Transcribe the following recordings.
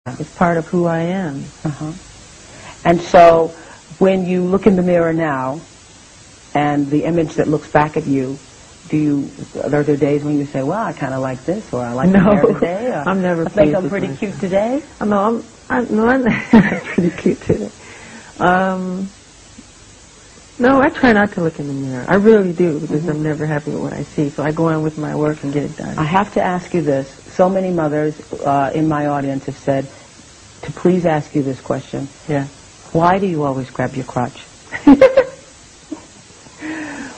It's part of who I am. And so, when you look in the mirror now, and the image that looks back at you, are there days when you say, well, I kind of like this, or I like my hair today, or I'm never I think I'm pretty cute today? No, I'm pretty cute today. No, I try not to look in the mirror. I really do, because I'm never happy with what I see. So I go on with my work and get it done. I have to ask you this. So many mothers in my audience have said to please ask you this question. Yeah. Why do you always grab your crotch?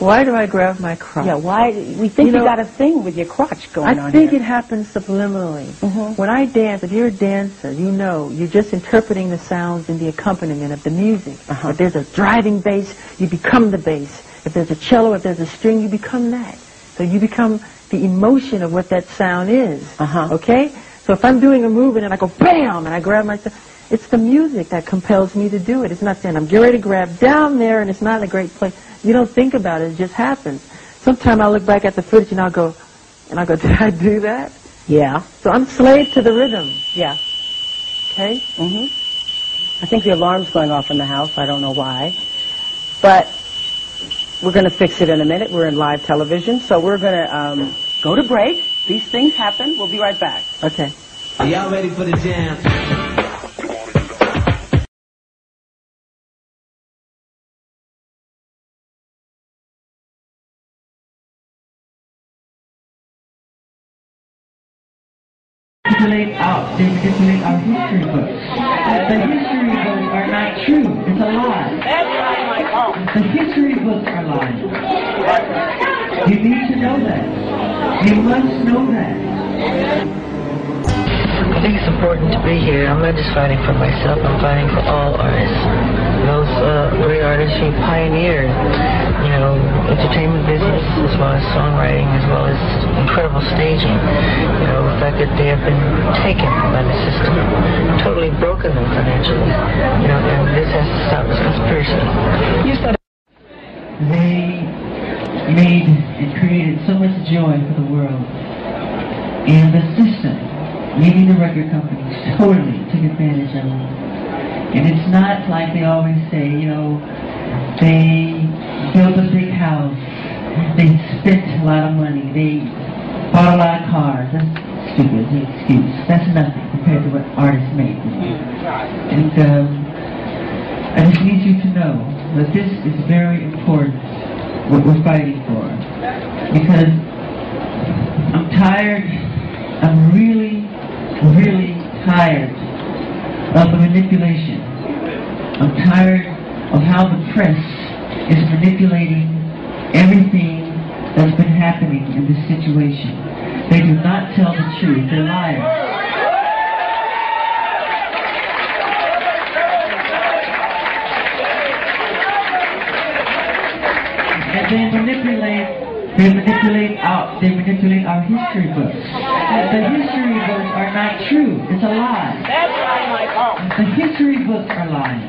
Why do I grab my crotch? Yeah, why? We think you got a thing with your crotch going on I think it happens subliminally. When I dance, if you're a dancer, you know, you're just interpreting the sounds and the accompaniment of the music. If there's a driving bass, you become the bass. If there's a cello, if there's a string, you become that. So you become the emotion of what that sound is. Okay? So if I'm doing a move and I go BAM! And I grab myself, it's the music that compels me to do it. It's not saying I'm getting ready to grab down there and it's not a great place. You don't think about it, it just happens. Sometimes I'll look back at the footage and I'll go, did I do that? Yeah. So I'm slave to the rhythm. Yeah. Okay? I think the alarm's going off in the house. I don't know why. But we're going to fix it in a minute. We're in live television. So we're going to go to break. These things happen. We'll be right back. Okay. Are y'all ready for the jam? They manipulate our history books. The history books are not true. It's a lie. The history books are lies. You need to know that. You must know that. I think it's important to be here. I'm not just fighting for myself, I'm fighting for all artists. Those great artists who pioneered, you know, entertainment business, as well as songwriting, as well as incredible staging. You know, the fact that they have been taken by the system, totally broken them financially. You know, and this has to stop this conspiracy. They made and created so much joy for the world. And the system, meaning the record companies, totally took advantage of them. And it's not like they always say, you know, they built a big house, they spent a lot of money, they bought a lot of cars. That's stupid, it's an excuse. That's nothing compared to what artists make. And I just need you to know that this is very important, what we're fighting for. Because I'm tired, I'm really tired of the manipulation. I'm tired of how the press is manipulating everything that's been happening in this situation. They do not tell the truth. They're liars. And they manipulate our history books. The history books are not true. It's a lie. The history books are lying.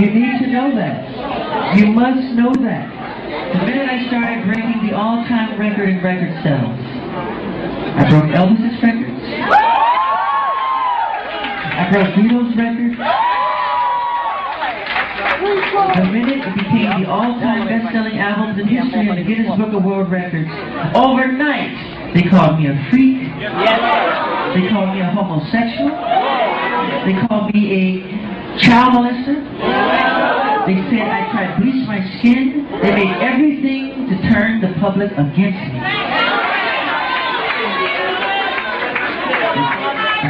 You need to know that. You must know that. The minute I started breaking the all-time record in record sales, I broke Elvis's records. I broke Beatles' records. The minute it became the all-time best-selling albums in history in the Guinness Book of World Records, overnight, they called me a freak. They called me a homosexual. They called me a child molester. They said I tried to bleach my skin. They made everything to turn the public against me.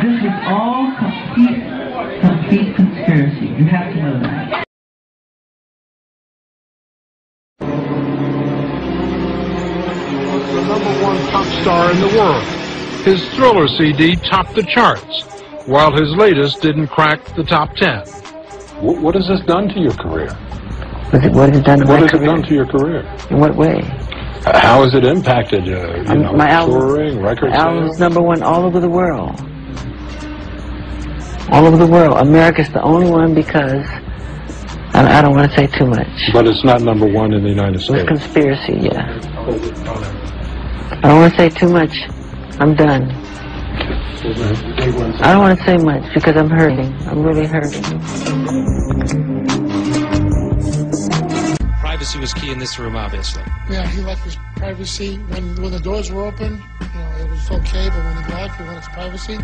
This was all complete conspiracy. You have to know that. The #1 pop star in the world. His Thriller CD topped the charts, while his latest didn't crack the top 10. What has this done to your career? What has it done to my career? What has it done to your career? In what way? How has it impacted, my touring, record sales? Album's #1 all over the world. All over the world. America's the only one because I don't want to say too much. But it's not #1 in the United States. It's conspiracy, yeah. I don't want to say too much. I'm done. I don't want to say much because I'm hurting. I'm really hurting. Privacy was key in this room, obviously. Yeah, he liked his privacy. When the doors were open, it was okay, but when he left, he wanted his privacy.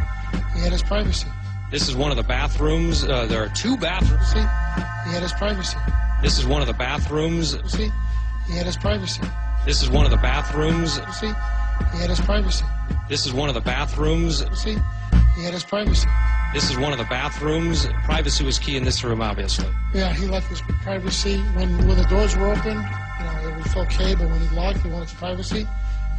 He had his privacy. This is one of the bathrooms. There are two bathrooms. See, he had his privacy. This is one of the bathrooms. See, he had his privacy. This is one of the bathrooms. See, he had his privacy. This is one of the bathrooms. See, he had his privacy. This is one of the bathrooms. Privacy was key in this room, obviously. Yeah, he liked his privacy. When the doors were open, it was okay, but when he left, he wanted his privacy.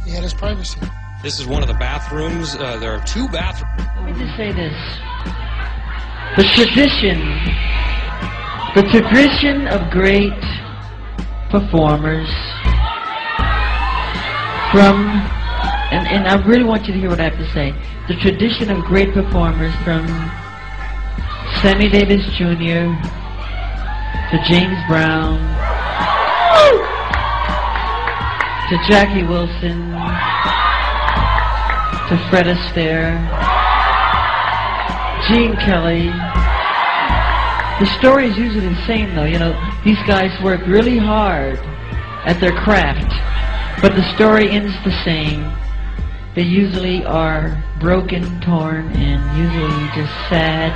He had his privacy. This is one of the bathrooms. There are two bathrooms. Let me just say this. The tradition of great performers from, and I really want you to hear what I have to say, the tradition of great performers from Sammy Davis Jr. to James Brown to Jackie Wilson to Fred Astaire, Gene Kelly. The story is usually the same though, these guys work really hard at their craft, but the story ends the same. They usually are broken, torn, and usually just sad,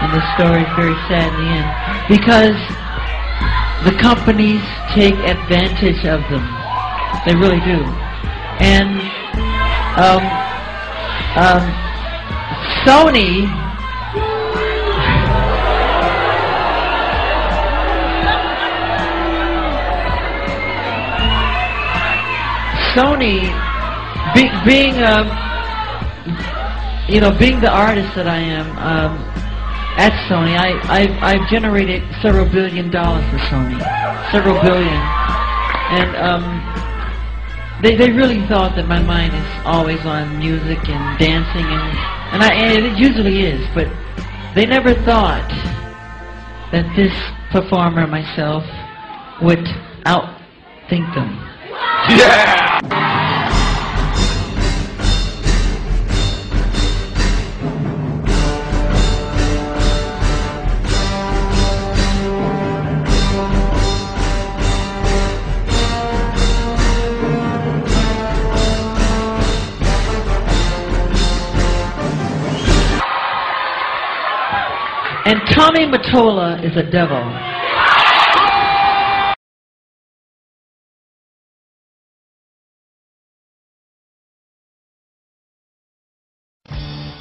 and the story is very sad in the end, because the companies take advantage of them. They really do. And Sony, being the artist that I am at Sony, I've generated several $1 billion for Sony, several billion, and they really thought that my mind is always on music and dancing, and it usually is, but they never thought that this performer, myself, would outthink them. Yeah! And Tommy Mottola is a devil.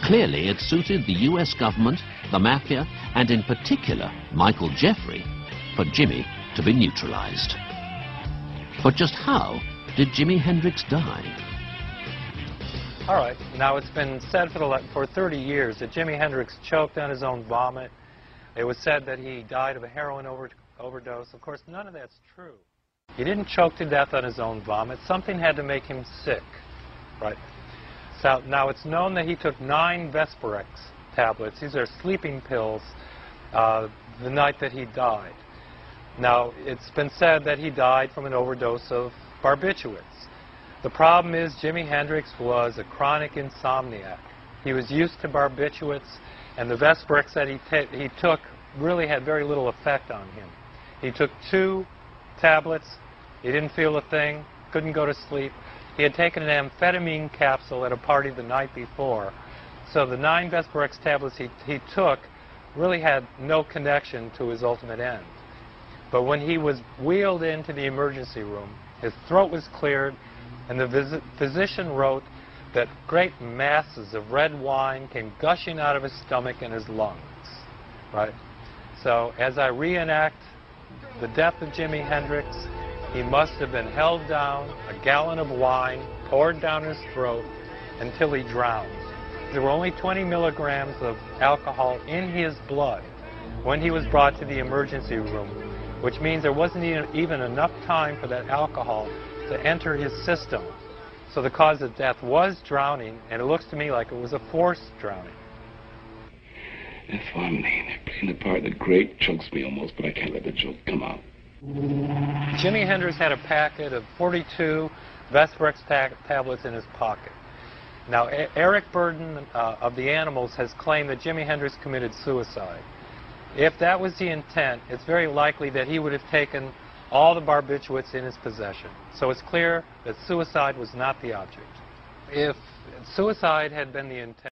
Clearly, it suited the US government, the mafia, and in particular, Michael Jeffrey, for Jimi to be neutralized. But just how did Jimi Hendrix die? All right, now it's been said for 30 years that Jimi Hendrix choked on his own vomit. It was said that he died of a heroin overdose. Of course, none of that's true. He didn't choke to death on his own vomit. Something had to make him sick, right? So now it's known that he took 9 Vesperex tablets. These are sleeping pills the night that he died. Now, it's been said that he died from an overdose of barbiturates. The problem is Jimi Hendrix was a chronic insomniac. He was used to barbiturates, and the Vesperex that he took really had very little effect on him. He took 2 tablets. He didn't feel a thing, couldn't go to sleep. He had taken an amphetamine capsule at a party the night before. So the 9 Vesperex tablets he took really had no connection to his ultimate end. But when he was wheeled into the emergency room, his throat was cleared, and the physician wrote that great masses of red wine came gushing out of his stomach and his lungs, right? So as I reenact the death of Jimi Hendrix, he must have been held down, a gallon of wine poured down his throat until he drowned. There were only 20 milligrams of alcohol in his blood when he was brought to the emergency room, which means there wasn't even enough time for that alcohol to enter his system. So the cause of death was drowning, and it looks to me like it was a forced drowning. That's funny. They're playing the part that great chokes me almost, but I can't let the joke come out. Jimi Hendrix had a packet of 42 Vesperex tablets in his pocket. Now, Eric Burden of the Animals has claimed that Jimi Hendrix committed suicide. If that was the intent, it's very likely that he would have taken all the barbiturates in his possession. So it's clear that suicide was not the object. If suicide had been the intent,